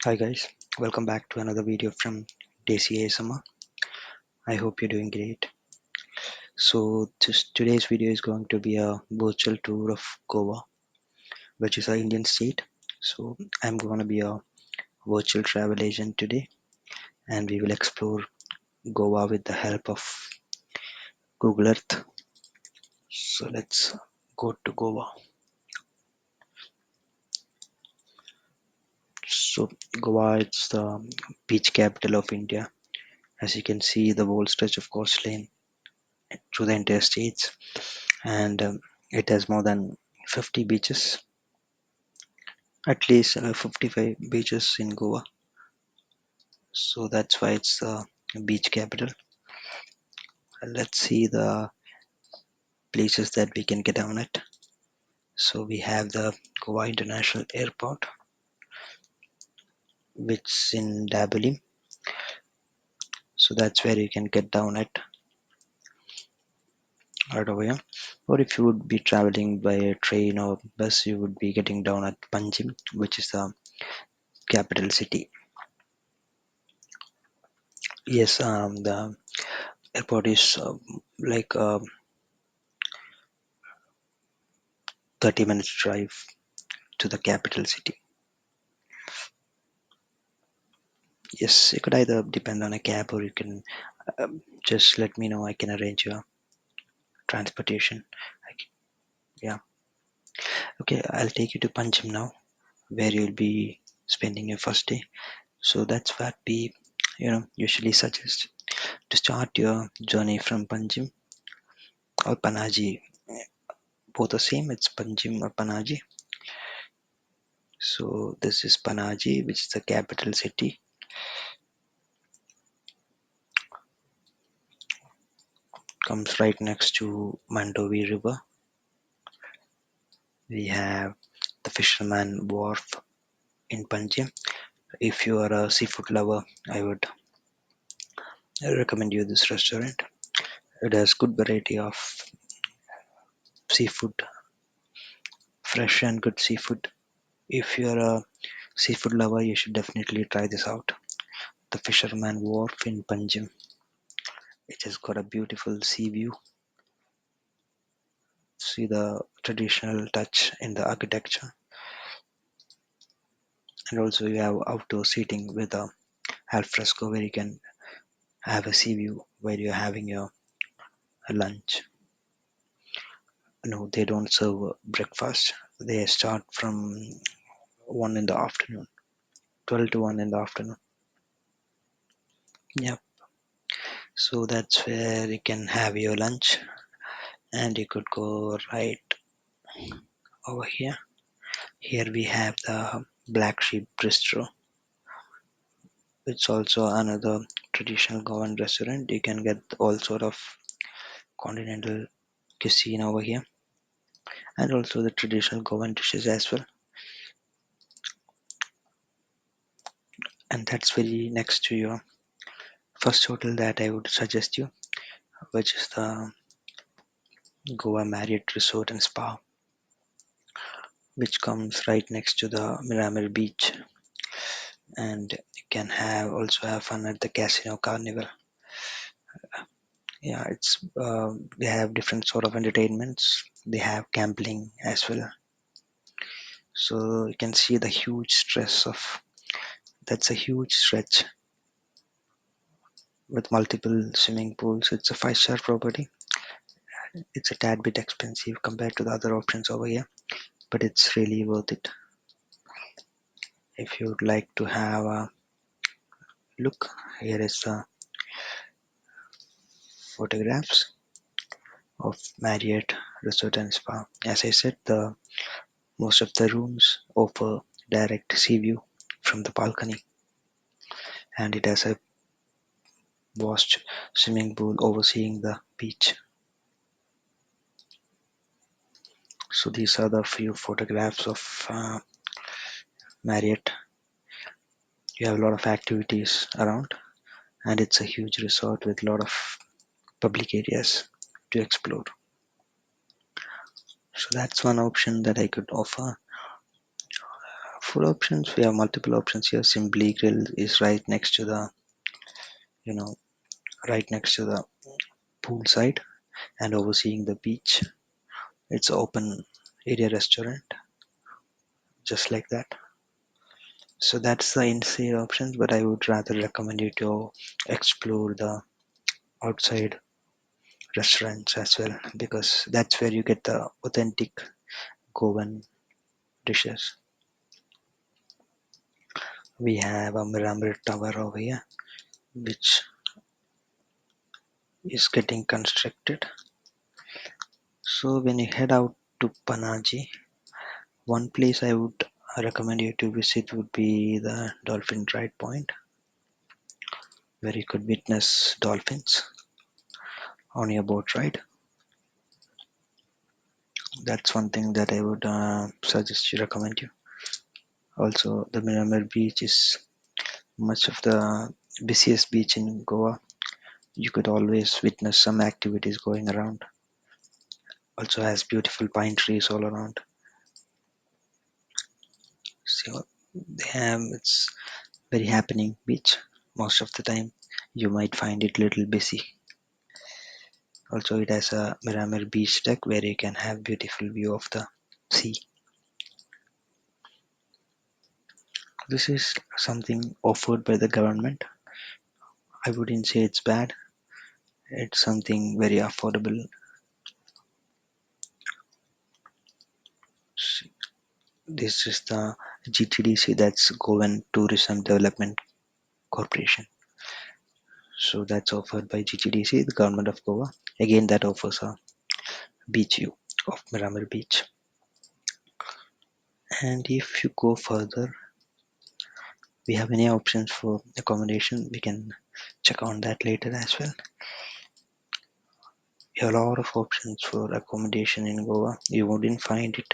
Hi guys, welcome back to another video from Desi ASMR. I hope you're doing great. So today's video is going to be a virtual tour of Goa, which is an Indian state. So I'm going to be a virtual travel agent today, and we will explore Goa with the help of Google Earth. So let's go to Goa. So Goa is the beach capital of India. As you can see, the whole stretch of coastline through the entire states, and it has more than 50 beaches, at least 55 beaches in Goa. So that's why it's the beach capital. Let's see the places that we can get down at. So we have the Goa International Airport, which is in Dabolim. So that's where you can get down at right over here. Or if you would be traveling by a train or bus, you would be getting down at Panjim, which is the capital city. Yes, the airport is like 30 minutes drive to the capital city. Yes, you could either depend on a cab or you can just let me know. I can arrange your transportation. Yeah. Okay, I'll take you to Panjim now, where you'll be spending your first day. So that's what we, usually suggest to start your journey from Panjim or Panaji. Both the same. It's Panjim or Panaji. So this is Panaji, which is the capital city. Comes right next to Mandovi River. We have the Fisherman Wharf in Panjim. If you are a seafood lover, I would recommend you this restaurant. It has good variety of seafood, fresh and good seafood. If you are a seafood lover, you should definitely try this out. The Fisherman Wharf in Panjim. It has got a beautiful sea view. See the traditional touch in the architecture, and also you have outdoor seating with a al fresco where you can have a sea view while you're having your lunch. No, they don't serve breakfast. They start from 1 in the afternoon, 12 to 1 in the afternoon. Yeah, so that's where you can have your lunch, and you could go right over here. Here we have the Black Sheep Bistro. It's also another traditional Goan restaurant. You can get all sort of continental cuisine over here, and also the traditional Goan dishes as well. And that's very next to your first hotel that I would suggest you, which is the Goa Marriott Resort and Spa, which comes right next to the Miramar Beach. And you can have also have fun at the Casino Carnival. Yeah, it's they have different sort of entertainments. They have gambling as well. So you can see the huge stress of that's a huge stretch with multiple swimming pools. It's a five-star property. It's a tad bit expensive compared to the other options over here, but it's really worth it. If you'd like to have a look, here is the photographs of Marriott Resort and Spa. As I said, the most of the rooms offer direct sea view from the balcony, and it has a vast swimming pool overseeing the beach. So these are the few photographs of Marriott. You have a lot of activities around, and it's a huge resort with a lot of public areas to explore. So that's one option that I could offer Food options, we have multiple options here. Simply Grill is right next to the, you know, right next to the poolside and overseeing the beach. It's open area restaurant, just like that. So that's the inside options, but I would rather recommend you to explore the outside restaurants as well because that's where you get the authentic Goan dishes. We have a Miramar Tower over here, which is getting constructed. So when you head out to Panaji, one place I would recommend you to visit would be the Dolphin Ride Point, where you could witness dolphins on your boat ride. That's one thing that I would suggest you recommend you. Also, the Miramar Beach is much of the busiest beach in Goa. You could always witness some activities going around. Also has beautiful pine trees all around. So they have it's very happening beach. Most of the time, you might find it little busy. Also, it has a Miramar beach deck where you can have beautiful view of the sea. This is something offered by the government. I wouldn't say it's bad. It's something very affordable. This is the GTDC, that's Goan Tourism Development Corporation. So that's offered by GTDC, the government of Goa. Again, that offers a beach view of Miramar Beach. And if you go further, we have many options for accommodation. We can check on that later as well. We have a lot of options for accommodation in Goa. You wouldn't find it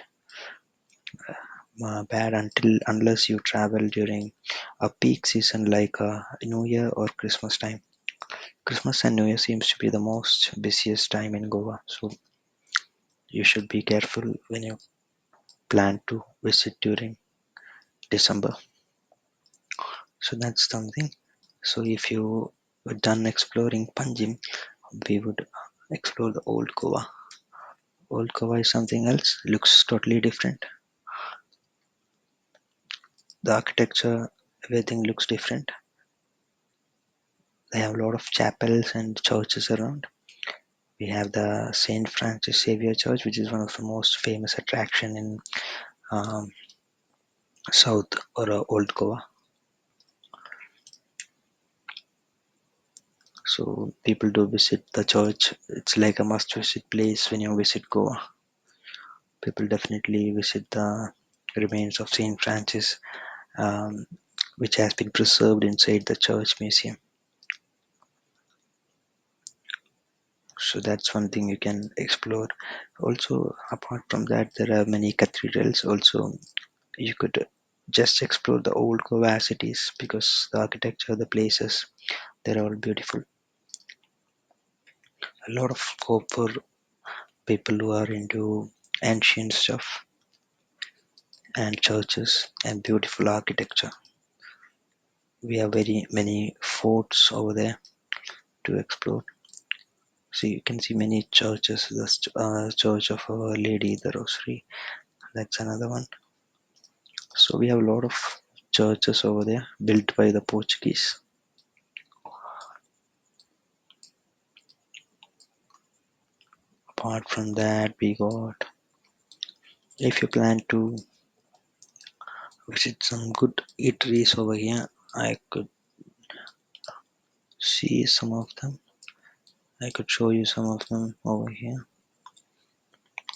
bad until unless you travel during a peak season like New Year or Christmas time. Christmas and New Year seems to be the most busiest time in Goa, so you should be careful when you plan to visit during December. So that's something. So if you were done exploring Panjim, we would explore the Old Goa. Old Goa is something else, looks totally different. The architecture, everything looks different. They have a lot of chapels and churches around. We have the Saint Francis Xavier Church, which is one of the most famous attraction in um, South or Old Goa. So people do visit the church. It's like a must-visit place when you visit Goa. People definitely visit the remains of Saint Francis, um, which has been preserved inside the church museum. So that's one thing you can explore. Also, apart from that, there are many cathedrals. Also, you could just explore the old Goa as it is because the architecture, the places, they're all beautiful. A lot of scope for people who are into ancient stuff and churches and beautiful architecture. We have very many forts over there to explore. So you can see many churches. The Church of Our Lady, the Rosary, that's another one. So we have a lot of churches over there built by the Portuguese. Apart from that, we got, if you plan to visit some good eateries over here, I could see some of them. I could show you some of them over here.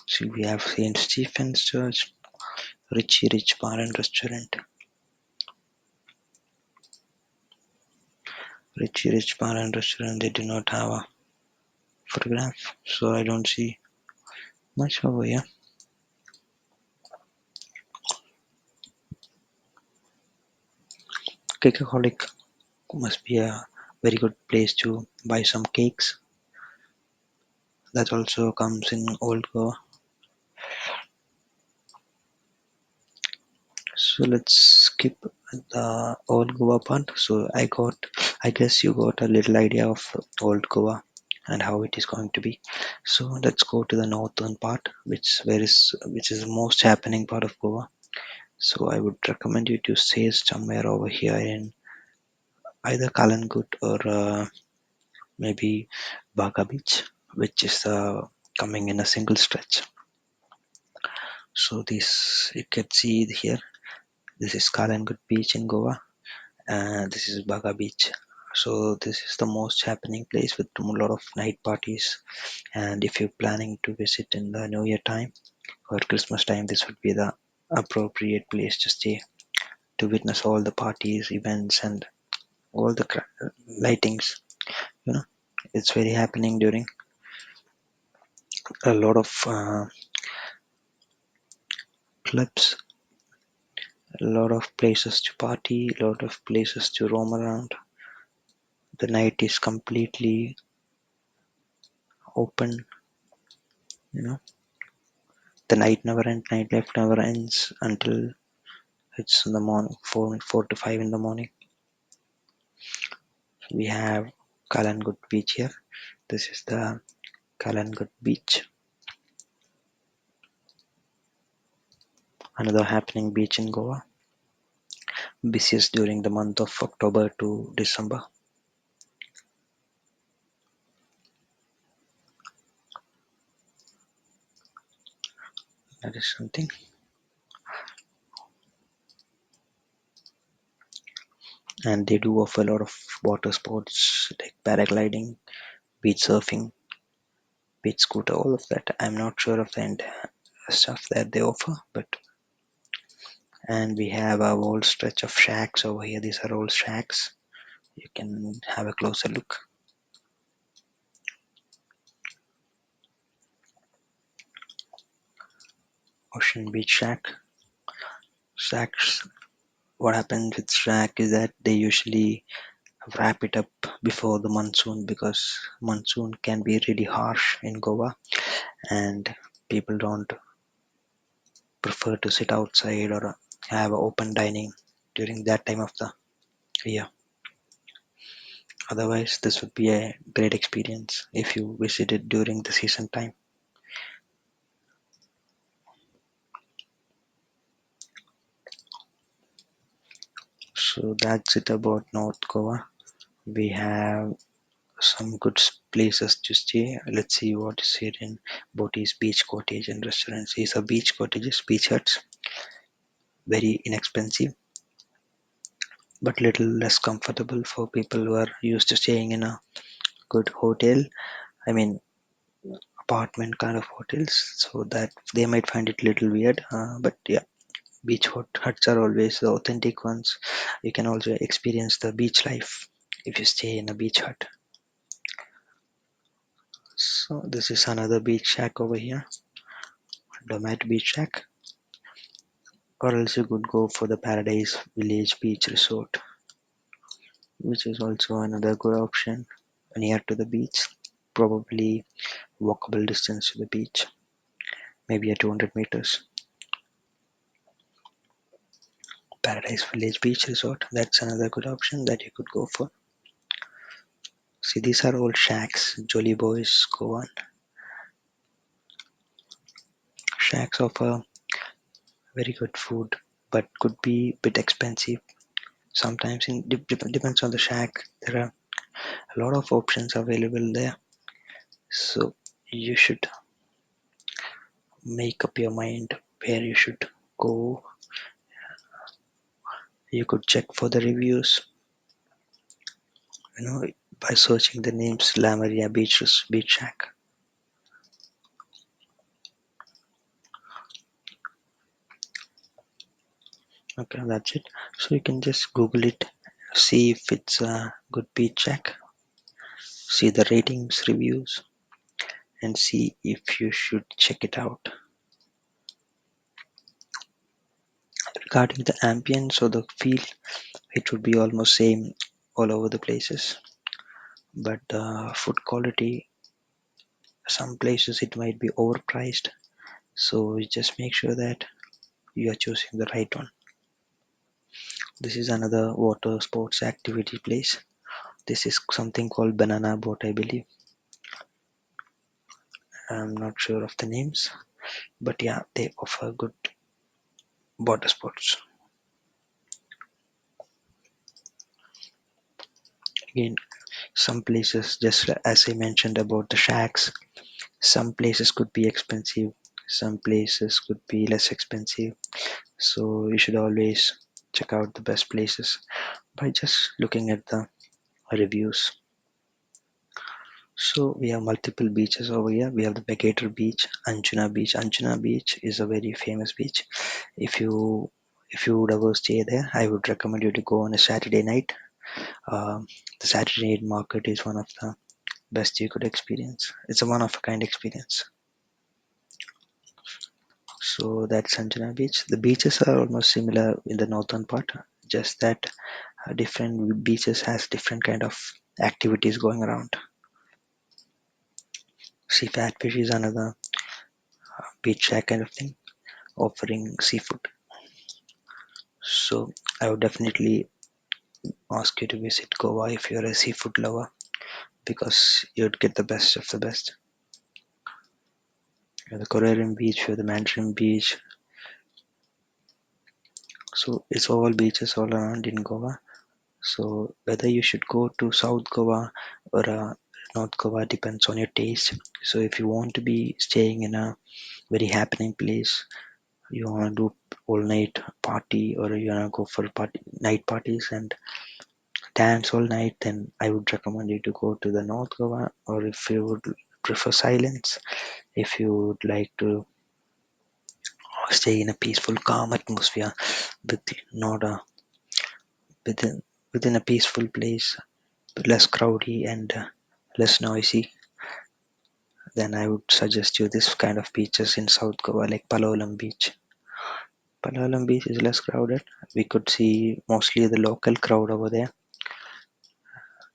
See, we have St. Stephen's Church, Richie Rich Bar and Restaurant. Richie Rich Bar and Restaurant, they do not have a photograph, so I don't see much over here. Cakeaholic must be a very good place to buy some cakes. That also comes in Old Goa. So let's skip the Old Goa part. So I guess you got a little idea of Old Goa and how it is going to be. So let's go to the northern part, which is the most happening part of Goa. So I would recommend you to stay somewhere over here in either Kalangut or maybe Baga Beach, which is coming in a single stretch. So this you can see here. This is Kalangut Beach in Goa, and this is Baga Beach. So this is the most happening place with a lot of night parties. And if you're planning to visit in the New Year time or Christmas time, this would be the appropriate place to stay to witness all the parties, events, and all the lightings. You know, it's very happening during a lot of clubs, a lot of places to party, a lot of places to roam around. The night is completely open. You know, the nightlife never ends until it's in the morning, 4 to 5 in the morning. We have Kalangut Beach here. This is the Kalangut Beach, another happening beach in Goa. Busiest during the month of October to December. That is something. And they do offer a lot of water sports like paragliding, beach surfing, beach scooter, all of that. I'm not sure of the stuff that they offer, but and we have a whole stretch of shacks over here. These are all shacks. You can have a closer look. Ocean Beach shacks. What happens with shack is that they usually wrap it up before the monsoon because monsoon can be really harsh in Goa and people don't prefer to sit outside or have open dining during that time of the year. Otherwise, this would be a great experience if you visit it during the season time. So that's it about North Goa. We have some good places to stay. Let's see what is here in Boti's Beach Cottage and restaurants. These are beach cottages, beach huts, very inexpensive but little less comfortable for people who are used to staying in a good hotel. I mean, apartment kind of hotels, so that they might find it little weird. But yeah, huts are always the authentic ones. You can also experience the beach life if you stay in a beach hut. So this is another beach shack over here, Domat Beach Shack, or else you could go for the Paradise Village Beach Resort, which is also another good option near to the beach, probably walkable distance to the beach, maybe a 200 meters. Paradise Village Beach Resort, that's another good option that you could go for. See, these are all shacks. Jolly Boys go on. Shacks offer very good food, but could be a bit expensive. Sometimes it depends on the shack. There are a lot of options available there, so you should make up your mind where you should go. You could check for the reviews, you know, by searching the names La Maria Beach Shack. Okay, that's it. So you can just Google it, see if it's a good beach shack, see the ratings, reviews, and see if you should check it out. Regarding the ambience or the feel, it would be almost same all over the places, but the food quality, some places it might be overpriced. So just make sure that you are choosing the right one. This is another water sports activity place. This is something called banana boat, I believe. I'm not sure of the names, but yeah, they offer good water sports. Again, some places, just as I mentioned about the shacks, some places could be expensive, some places could be less expensive. So you should always check out the best places by just looking at the reviews. So we have multiple beaches over here. We have the Begator Beach, Anjuna Beach. Anjuna Beach is a very famous beach. If you would ever stay there, I would recommend you to go on a Saturday night. Um, the Saturday night market is one of the best you could experience. It's a one of a kind experience. So that's Anjuna Beach. The beaches are almost similar in the northern part, just that different beaches has different kind of activities going around. Sea Fatfish is another beach shack kind of thing, offering seafood. So I would definitely ask you to visit Goa if you're a seafood lover because you'd get the best of the best. You have the Korean beach, you have the Mandarin beach. So it's all beaches all around in Goa. So whether you should go to South Goa or North Goa depends on your taste. So if you want to be staying in a very happening place, you want to do all night party or you want to go for night parties and dance all night, then I would recommend you to go to the North Goa. Or if you would prefer silence, if you would like to stay in a peaceful calm atmosphere with not a within within a peaceful place, less crowdy and less noisy, then I would suggest you this kind of beaches in South Goa like Palolem Beach. Palolem Beach is less crowded. We could see mostly the local crowd over there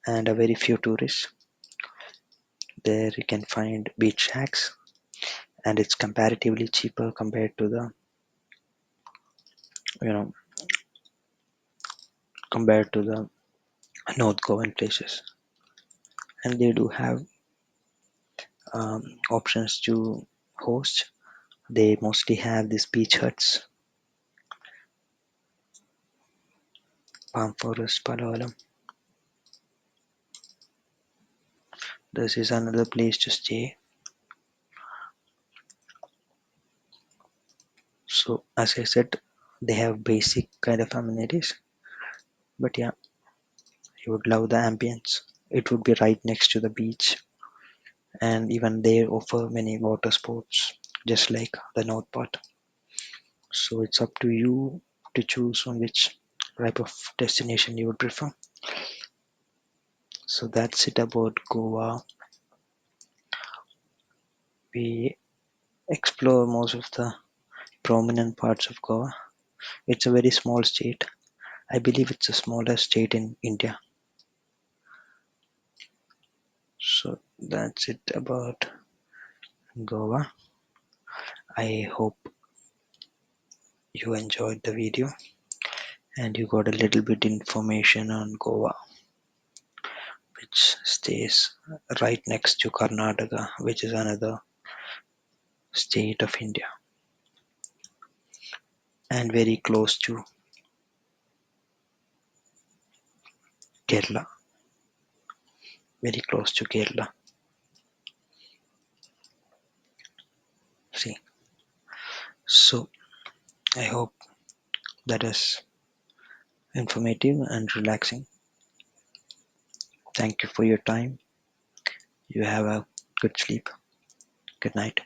and a very few tourists. There you can find beach shacks and it's comparatively cheaper compared to the you know compared to the North Goan places. And they do have options to host. They mostly have these beach huts, Palm Forest, Palolem. This is another place to stay. So as I said, they have basic kind of amenities, but yeah, you would love the ambience. It would be right next to the beach, and even they offer many water sports, just like the north part. So it's up to you to choose on which type of destination you would prefer. So that's it about Goa. We explore most of the prominent parts of Goa. It's a very small state. I believe it's the smallest state in India. So that's it about Goa. I hope you enjoyed the video and you got a little bit information on Goa, which stays right next to Karnataka, which is another state of India, and very close to Kerala. Very close to Kerala. See, so I hope that is informative and relaxing. Thank you for your time. You have a good sleep. Good night.